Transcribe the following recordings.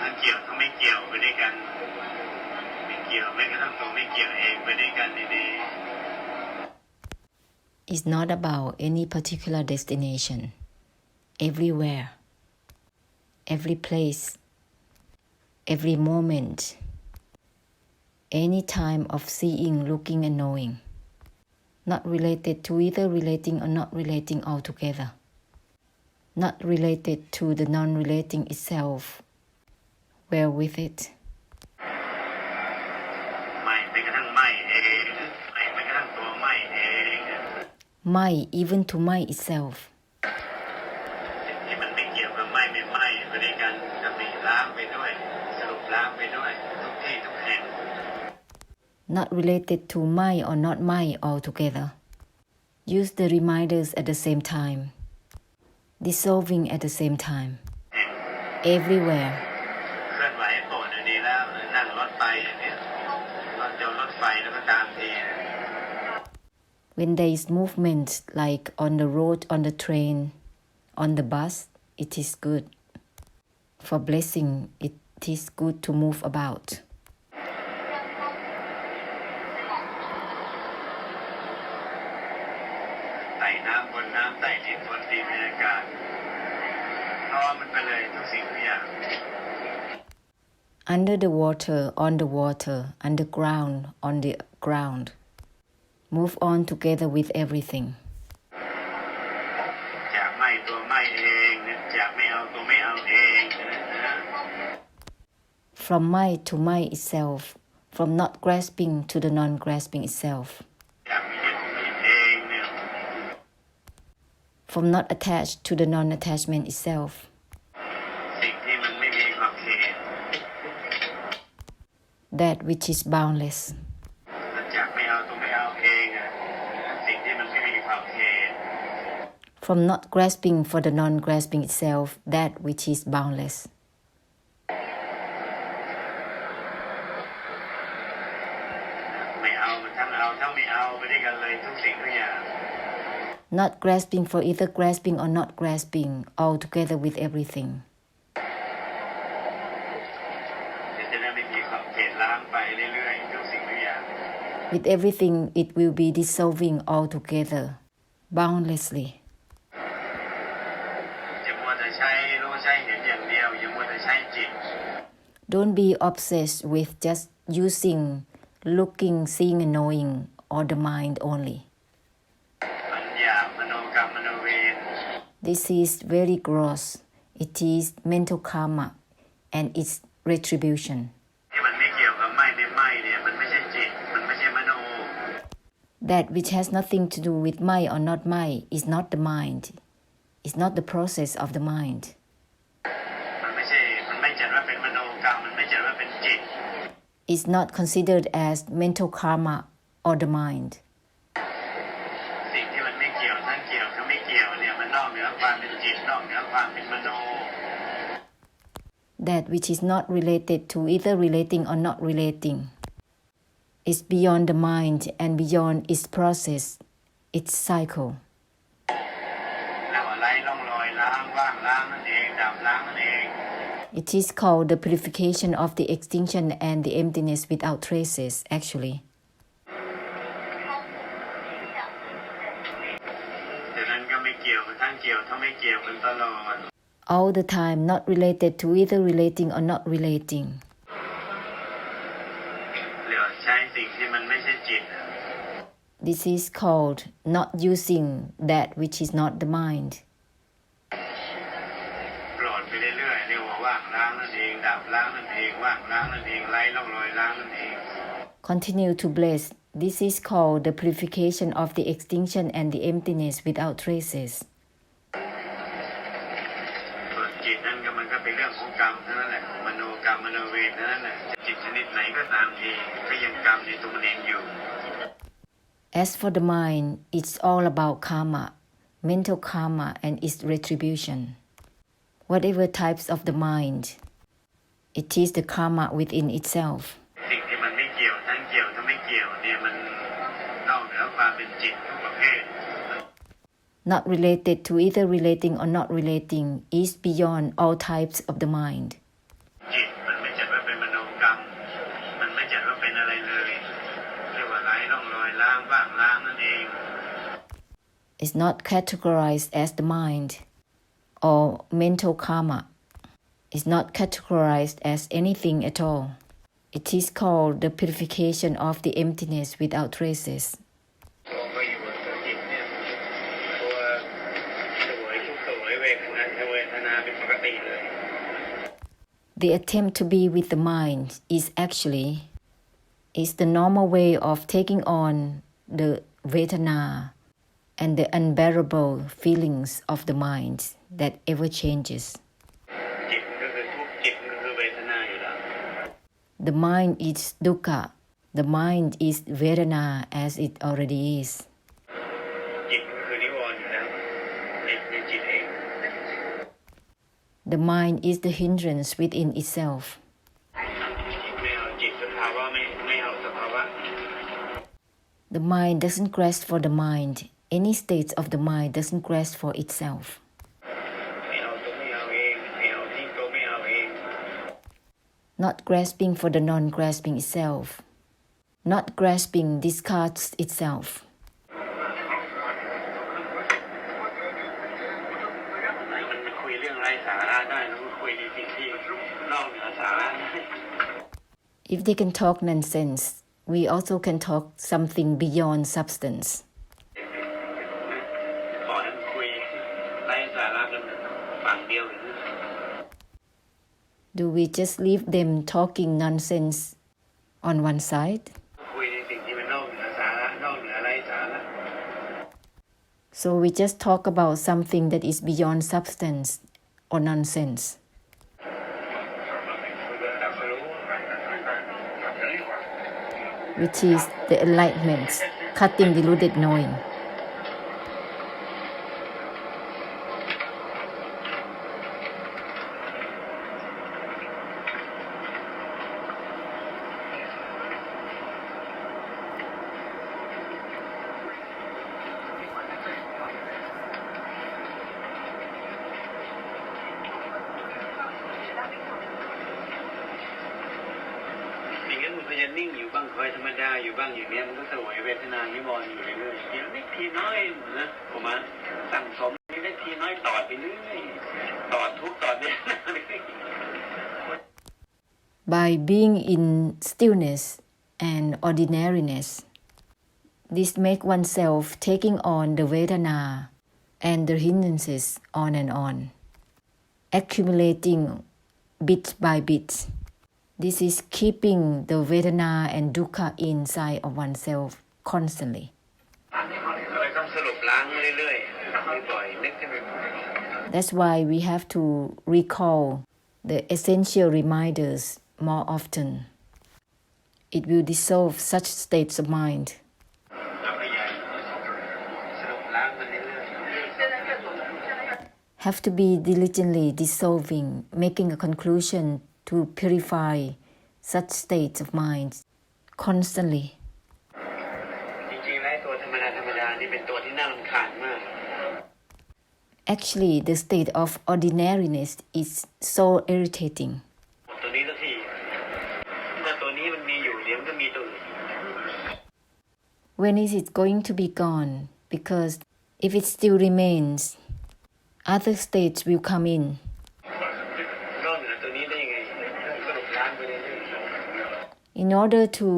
ทั้งเกี่ยวทั้งไม่เกี่ยวไปด้วยกันไม่เกี่ยวแม้กระทั่งตัวไม่เกี่ยวเองไปด้วยกันดีๆ It's not about any particular destination. Everywhere, every place, every moment, any time of seeing, looking, and knowing. Not related to either relating or not relating altogether. Not related to the non-relating itself. Where with it. ไม่แม้กระทั่งไม่เองไม่แม้กระทั่งตัวไม่เอง ไม่ even to ไม่ itself. ที่มันไม่เกี่ยวกับไม่ไม่ไม่ไปด้วยกันสติล้างไปด้วยสรุปล้างไปด้วยทุกที่ทุกแห่ง Not related to ไม่ or not ไม่ altogether. Use the reminders at the same time. Dissolving at the same time. Everywhere. เคลื่อนไหวโผล่ดีแล้วนั่งรถไฟอย่างนี้รถจอดรถไฟแล้วก็ตามที When there is movement like on the road, on the train, on the bus, it is good. For blessing, it is good to move about. ไต่น้ำบนน้ำไต่ดินบนดินในอากาศล้อมันไปเลยทุกสิ่งทุกอย่าง Under the water, on the water, underground, on the ground. Move on together with everything. จากไม่ตัวไม่เองจากไม่เอาตัวไม่เอาเอง From ไม่ to ไม่ itself. From not grasping to the non-grasping itself. จากมียึดมีเองเนี่ย From not attached to the non-attachment itself. สิ่งที่มันไม่มีขอบเขต That which is boundless. จากไม่เอาตัวไม่เอาเองสิ่งที่มันไม่มีขอบเขต From not grasping for the non-grasping itself, that which is boundless. ไม่เอามันทั้งเอาทั้งไม่เอาไปด้วยกันเลยทุกสิ่งทุกอย่าง Not grasping for either grasping or not grasping, all together with everything. จะได้ไม่มีขอบเขตล้างไปเรื่อยๆทุกสิ่งทุกอย่าง With everything, it will be dissolving all together, boundlessly. อย่ามัวแต่ใช้รู้ใช้เห็นอย่างเดียวอย่ามัวแต่ใช้จิต Don't be obsessed with just using, looking, seeing, and knowing, or the mind only. ปัญญามโนกรรมมโนเวร This is very gross. It is mental karma and its retribution. ที่มันไม่เกี่ยวกับไม่เนี่ยมันไม่ใช่จิตมันไม่ใช่มโน That which has nothing to do with ไม่ or not ไม่ is not the mind. It's not the process of the mind. มันไม่จัดว่าเป็นมโนกรรมมันไม่จัดว่าเป็นจิต It's not considered as mental karma or the mind. สิ่งที่มันไม่เกี่ยวทั้งเกี่ยวทั้งไม่เกี่ยวเนี่ยมันนอกเหนือความเป็นจิตนอกเหนือความเป็นมโน That which is not related to either relating or not relating is beyond the mind and beyond its process, its cycle. แล้วอะไรล่องลอยล้างว่างล้างนั่นเองดับล้างนั่นเอง It is called the purification of the extinction and the emptiness without traces, actually. ดังนั้นก็ไม่เกี่ยวทั้งเกี่ยวทั้งไม่เกี่ยวกันตลอด All the time, not related to either relating or not relating. เหลือใช้สิ่งที่มันไม่ใช่จิต This is called not using that which is not the mind. โปรดไปเรื่อยๆเรียกว่าว่างล้างนั่นเองดับล้างนั่นเองว่างล้างนั่นเองไร้ร่องรอยล้างนั่นเอง Continue to bless. This is called the purification of the extinction and the emptiness without traces. ส่วนจิตนั้นก็มันก็เป็นเรื่องของกรรมเท่านั้นแหละมโนกรรมมโนเวรเท่านั้นแหละจิตชนิดไหนก็ตามทีก็ยังกรรมในตัวมันเองอยู่ As for the mind, it's all about karma, mental karma and its retribution. Whatever types of the mind, it is the karma within itself. สิ่งที่มันไม่เกี่ยวทั้งเกี่ยวทั้งไม่เกี่ยวเนี่ยมันนอกเหนือความเป็นจิตทุกประเภท Not related to either relating or not relating is beyond all types of the mind. จิต is not categorized as the mind or mental karma. It's not categorized as anything at all. It is called the purification of the emptiness without traces. ก็อยู่บนจิตเนี่ยตัวสวยทุกข์สวยเวทนาเป็นปกติเลย The attempt to be with the mind is the normal way of taking on the vedana and the unbearable feelings of the mind that ever changes. จิตก็คือทุกข์จิตก็คือเวทนาอยู่แล้ว The mind is dukkha. The mind is vedana as it already is. จิตก็คือนิวรณ์อยู่แล้วในจิตเอง The mind is the hindrance within itself. ไม่เอาจิตสภาวะไม่เอาสภาวะ The mind doesn't grasp for the mind. Any state of the mind doesn't grasp for itself. ไม่เอาตัวไม่เอาเองไม่เอาทิ้งตัวไม่เอาเอง Not grasping for the non-grasping itself. Not grasping discards itself. มันคุยเรื่องไร้สาระได้แล้วก็คุยในสิ่งที่นอกเหนือสาระได้ If they can talk nonsense, we also can talk something beyond substance. ปล่อยมันคุยไร้สาระกันฝั่งเดียวหรือ Do we just leave them talking nonsense on one side? คุยในสิ่งที่มันนอกเหนือสาระนอกเหนือไร้สาระ So we just talk about something that is beyond substance or nonsense, ตัดสรู้ which is the enlightenment, cutting deluded knowing.อย่างนั้นมันก็จะนิ่งอยู่บ้างคอยธรรมดาอยู่บ้างอย่างเนี้ยมันก็สวยเวทนานิวรณ์อยู่เรื่อยๆทีนิดทีน้อยนะผมว่าสั่งสมนิดทีน้อยต่อไปเรื่อยต่อทุกต่อเดือน By being in stillness and ordinariness, this make oneself taking on the vedana and the hindrances on and on, accumulating bit by bit. This is keeping the vedana and dukkha inside of oneself constantly. เราต้องสรุปล้างเรื่อยๆบ่อยๆนึกขึ้นไปบ่อย That's why we have to recall the essential reminders more often. It will dissolve such states of mind. เราพยายามสรุปล้างมันเรื่อยๆ Have to be diligently dissolving, making a conclusion to purify such states of mind constantly. จริงๆแล้วตัวธรรมดานี่เป็นตัวที่น่ารำคาญมาก Actually, the state of ordinariness is so irritating. ตัวนี้สักทีถ้าตัวนี้มันมีอยู่เดี๋ยวมันก็มีตัวอื่น When is it going to be gone? Because if it still remains, other states will come in. นอกเหนือตัวนี้ได้ยังไงสรุปล้างไปเรื่อยๆ In order to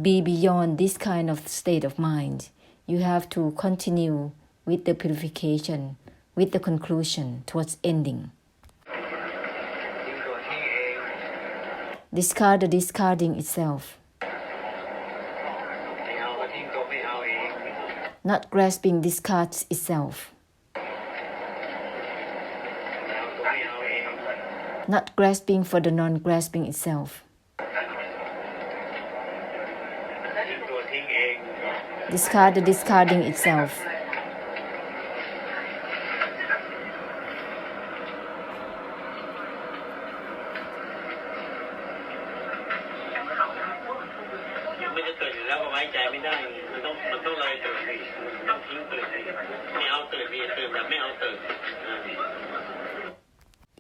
be beyond this kind of state of mind, you have to continue with the purification, with the conclusion towards ending. ทิ้งตัวทิ้งเอง Discard the discarding itself, ไม่เอาก็ทิ้งตัวไม่เอาเอง not grasping discards itself, ไม่เอาตัวไม่เอาเอง not grasping for the non-grasping itself, ทิ้งตัวทิ้งเอง discard the discarding itself.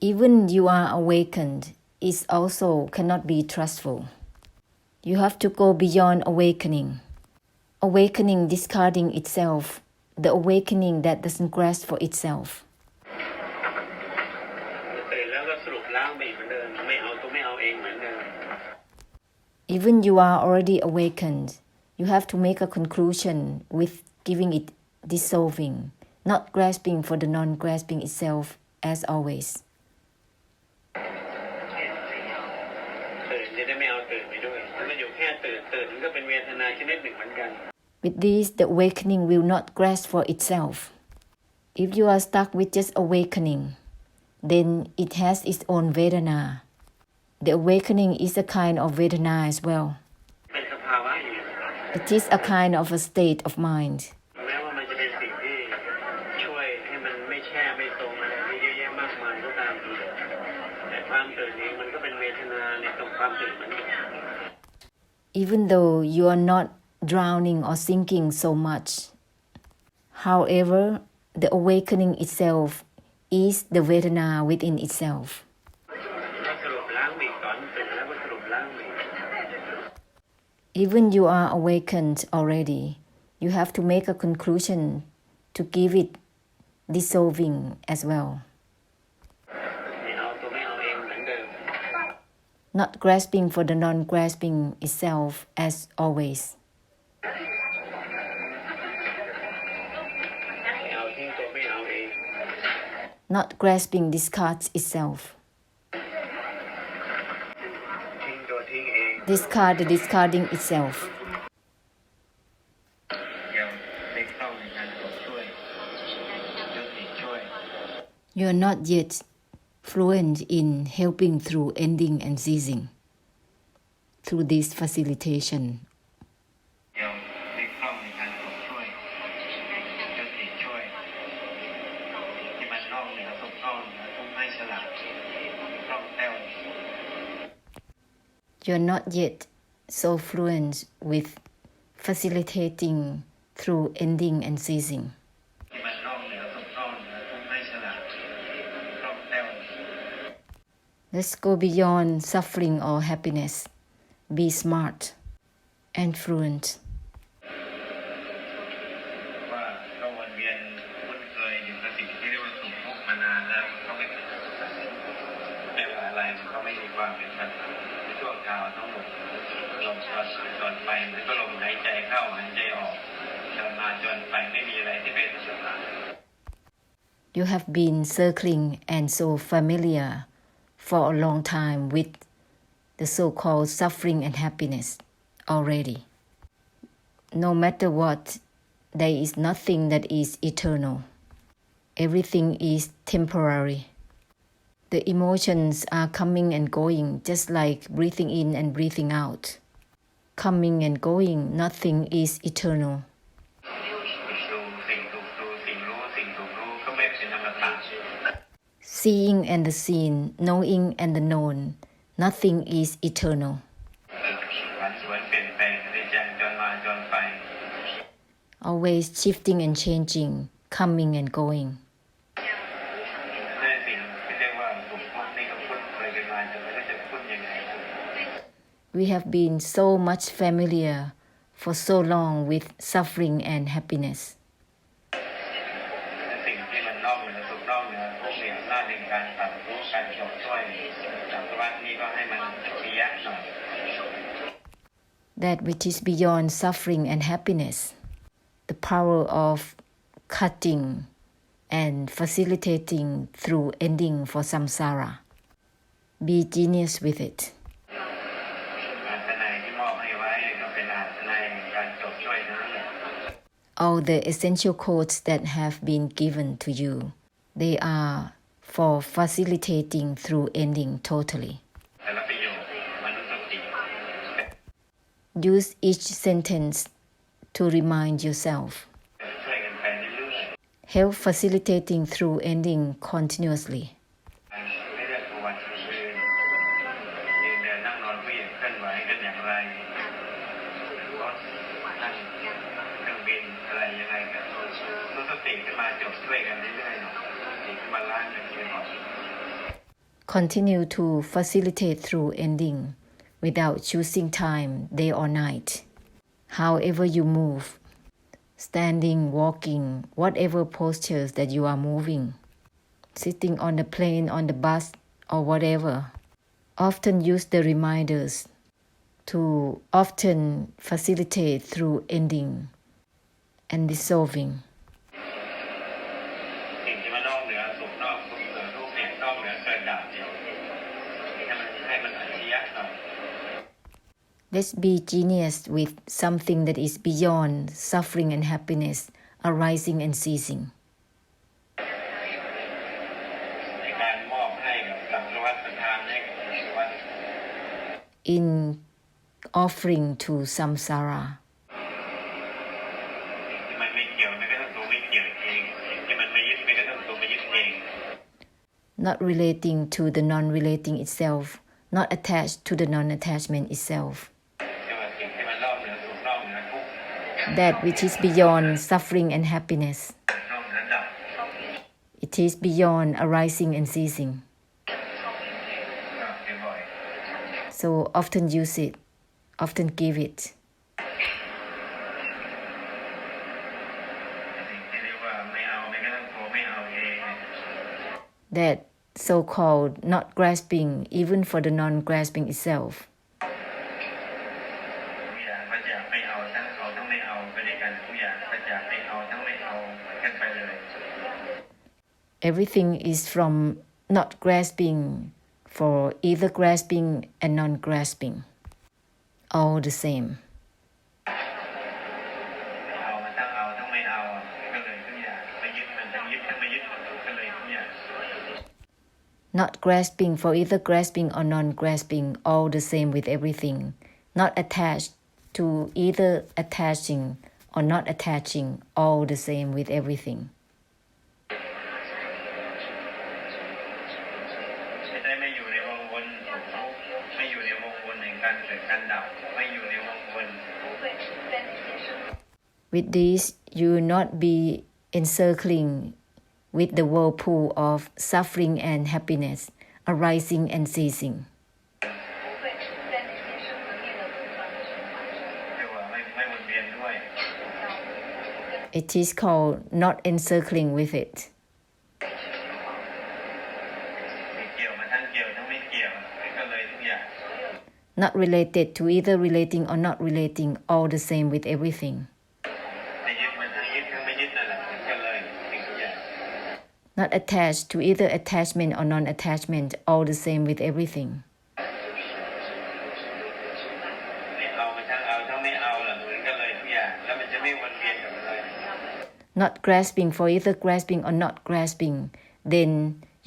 Even you are awakened, it also cannot be trustful. You have to go beyond awakening. Awakening discarding itself the awakening that doesn't grasp for itself. ตื่นแล้วก็สรุปล้างไปอีกเหมือนเดิมไม่เอาตัวไม่เอาเองเหมือนเดิม Even you are already awakened, you have to make a conclusion with giving it dissolving, not grasping for the non-grasping itself as always. ตื่นจะได้ไม่เอาตื่นไปด้วยถ้ามันอยู่แค่ตื่นมันก็เป็นเวทนาชนิดหนึ่งเหมือนกัน With this, the awakening will not grasp for itself. If you are stuck with just awakening, then it has its own Vedana. The awakening is a kind of Vedana as well. เป็นสภาวะอยู่ It is a kind of a state of mind. แม้ว่ามันจะเป็นสิ่งที่ช่วยให้มันไม่แช่ไม่ตรงอะไรที่เยอะแยะมากมายก็ตามทีแต่ความตื่นเองมันก็เป็นเวทนาในตรงความตื่นเหมือนกัน Even though you are not drowning or sinking so much, however, the awakening itself is the Vedana within itself. เราสรุปล้างบีก่อนตื่นแล้วก็สรุปล้างบี Even you are awakened already, you have to make a conclusion to give it dissolving as well. ไม่เอาตัวไม่เอาเองเหมือนเดิม Not grasping for the non-grasping itself as always. ไม่เอาทิ้งตัวไม่เอาเอง Not grasping discards itself. ทิ้งตัวทิ้งเอง Discard the discarding itself. ยังไม่เข้าในการช่วยยกติช่วย You are not yet fluent in helping through ending and ceasing. Through this facilitation, ยังไม่เข้าในการช่วยยกติช่วยที่มันนอกเหนือทุกนอกเหนือทุกไม่ฉลาดคล่องแคล่ว you are not yet so fluent with facilitating through ending and ceasing. ที่มันนอกเหนือทุกนอกเหนือทุกไม่ฉลาดคล่องแคล่ว Let's go beyond suffering or happiness. Be smart and fluent. ว่าเราวนเวียนคุ้นเคยอยู่กับสิ่งที่เรียกว่าสุขทุกข์มานานแล้วก็ไม่เป็นสุขไม่ว่าอะไรมันก็ไม่มีความเป็นปัญหาในช่วงคราวทั้งหมดลมจนไปมันก็ลมหายใจเข้าหายใจออกจนมาจนไปไม่มีอะไรที่เป็นสุข You have been circling and so familiar for a long time with the so-called suffering and happiness already. No matter what, there is nothing that is eternal. Everything is temporary. The emotions are coming and going just like breathing in and breathing out. Coming and going, nothing is eternal. สิ่งถูกดูสิ่งรู้ก็ไม่เป็นอมตะ Seeing and the seen, knowing and the known, nothing is eternal. ผันผวนเปลี่ยนแปลงในใจจนมาจนไป Always shifting and changing, coming and going. ได้สิ่งที่เรียกว่าสุขทุกข์นี่ก็คุ้นเคยกันมาจนไม่รู้จะคุ้นยังไง We have been so much familiar for so long with suffering and happiness. สิ่งที่มันนอกเหนือสุขนอกเหนือทุกอย่างหน้าในการตัดรู้การจบช่วยจักรวรรดินี้ก็ให้มันเสียหน่อย That which is beyond suffering and happiness, the power of cutting and facilitating through ending for samsara. Be genius with it. อาสนัยที่มอบให้ไว้ก็เป็นอาสนัยในการจบช่วยนั้นแหละ All the essential codes that have been given to you, they are for facilitating through ending totally. แต่ละประโยคมนุษย์สติ Use each sentence to remind yourself. ช่วยกันไปเรื่อย Help facilitating through ending continuously. ๆไม่เลือกวันคืนยืนเดินนั่งนอนเวียนเคลื่อนไหวกันอย่างไรรถนั่งเครื่องบินอะไรยังไงกันมนุษย์สติขึ้นมาจบช่วยกันเรื่อยๆหน่อยสติขึ้นมาล้างกันเรื่อยๆ Continue to facilitate through ending without choosing time, day or night. However you move, standing, walking, whatever postures that you are moving, sitting on the plane, on the bus, or whatever. Often use the reminders to often facilitate through ending and dissolving. สิ่งที่มันนอกเหนือสุขนอกสุขเหนือรูปเนี่ยนอกเหนือเกิดดับเนี่ยให้มันอัจฉริยะหน่อย Let's be genius with something that is beyond suffering and happiness, arising and ceasing. ในการมอบให้กับสังสารวัฏประทานให้กับสังสารวัฏ In offering to samsara, ที่มันไม่เกี่ยวไม่กระทั่งตัวไม่เกี่ยวเองที่มันไม่ยึดไม่กระทั่งตัวไม่ยึดเอง not relating to the non-relating itself, not attached to the non-attachment itself. ที่ว่าสิ่งที่มันนอกเหนือสุขนอกเหนือทุกข์ That which is beyond suffering and happiness. นอกเหนือดับ It is beyond arising and ceasing. บ่อย So often use it, often give it. ๆสิ่งที่เรียกว่าไม่เอาไม่กระทั่งตัวไม่เอาเอง That so-called not grasping, even for the non-grasping itself. ทุกอย่างก็จะไม่เอาทั้งเอาทั้งไม่เอาไปด้วยกันทุกอย่างก็จะไม่เอาทั้งไม่เอากันไปเลย Everything is from not grasping for either grasping and non-grasping. All the same. เอามันทั้งเอาทั้งไม่เอาก็เลยทุกอย่างไม่ยึดมันทั้งยึดทั้งไม่ยึดก็เลยทุกอย่าง Not grasping for either grasping or non-grasping, all the same with everything. Not attached to either attaching or not attaching, all the same with everything. จะได้ไม่อยู่ในวงวนของทุกข์ไม่อยู่ในวงวนแห่งการเกิดการดับไม่อยู่ในวงวน With this, you will not be encircling with the whirlpool of suffering and happiness, arising and ceasing. เรียกว่าไม่วนเวียนด้วย It is called not encircling with it. ไม่เกี่ยวมันทั้งเกี่ยวทั้งไม่เกี่ยวก็เลยทุกอย่าง Not related to either relating or not relating, all the same with everything. ไม่ยึดมันทั้งยึดทั้งไม่ยึดนั่นแหละก็เลยสิ่งทุกอย่าง Not attached to either attachment or non-attachment, all the same with everything. ไม่เอามันทั้งเอาทั้งไม่เอาล่ะมันก็เลยทุกอย่างแล้วมันจะไม่วนเวียนกับอะไร Not grasping for either grasping or not grasping, then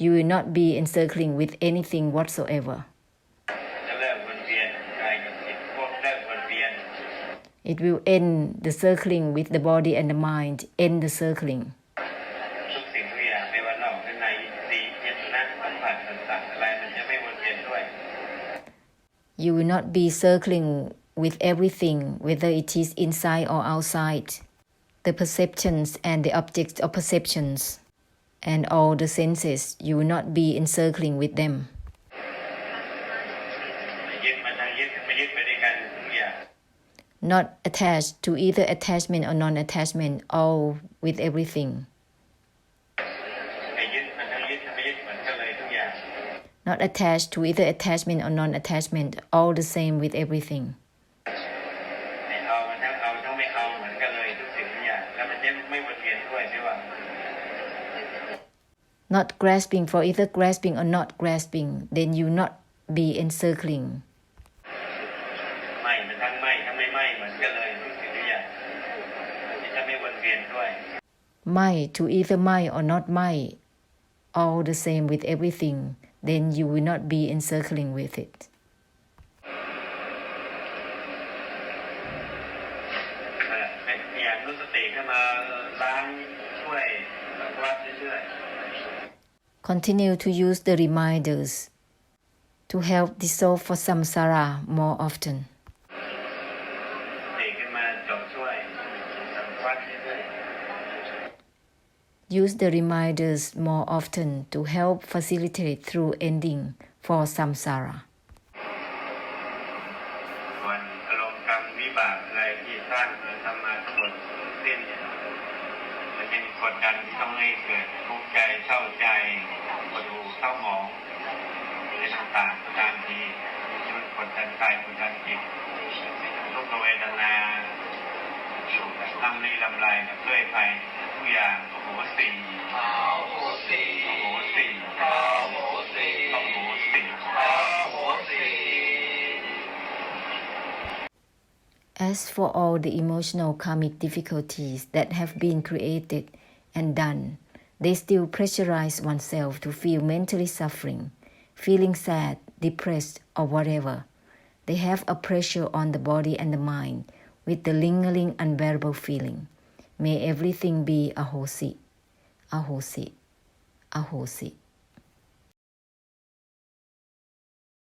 you will not be encircling with anything whatsoever. จะเลิกวนเวียนกายกับจิตพวกเลิกวนเวียน It will end the circling with the body and the mind, end the circling. ทุกสิ่งทุกอย่างไม่ว่านอกหรือในสีเจตนาสัมผัสต่างๆอะไรมันจะไม่วนเวียนด้วย You will not be circling with everything, whether it is inside or outside. The perceptions and the objects of perceptions and all the senses, you will not be encircling with them. ยึดมันทั้งยึดทั้งไม่ยึดไปด้วยกันทุกอย่าง Not attached to either attachment or non-attachment, all with everything. ไม่ยึดมันทั้งยึดทั้งไม่ยึดมันก็เลยทุกอย่าง Not attached to either attachment or non-attachment, all the same with everything. ไม่เอามันทั้งเอาทั้งไม่เอาเหมือนกันเลยทุกสิ่งทุกอย่างแล้วมันจะไม่วนเวียนด้วยใช่ป่ะ Not grasping for either grasping or not grasping, then you not be encircling. ไม่มันทั้งไม่ทั้งไม่ไม่เหมือนกันเลยทุกสิ่งทุกอย่างมันจะไม่วนเวียนด้วย Mai to either mai or not mai, all the same with everything, then you will not be encircling with it. พยายามรู้สติเข้ามาล้างช่วยวัดเรื่อย Continue to use the reminders to help dissolve for samsara more often. ๆสติขึ้นมาจบช่วยวัดเรื่อย Use the reminders more often to help facilitate through ending for samsara. ๆส่วนอารมณ์กรรมวิบากอะไรที่สร้างมาทำมาทั้งหมดสิ้นเนี่ย กดดันทำให้เกิดทุกข์ใจเศร้าใจปวดหูเศร้าหมองอะไรต่างๆตามทีที่มันกดดันกายกดดันจิตทุกขเวทนาลำลีลำไรเพื่อยไปทุกอย่างโอ้โหสิ่งโอ้โหสิ่งโอ้โหสิ่งโอ้โหสิ่งโอ้โหสิ่งโอ้โหสิ่ง As for all the emotional karmic difficulties that have been created and done, they still pressurize oneself to feel mentally suffering, feeling sad, depressed, or whatever. They have a pressure on the body and the mind with the lingering unbearable feeling. May everything be ahosi, ahosi, ahosi.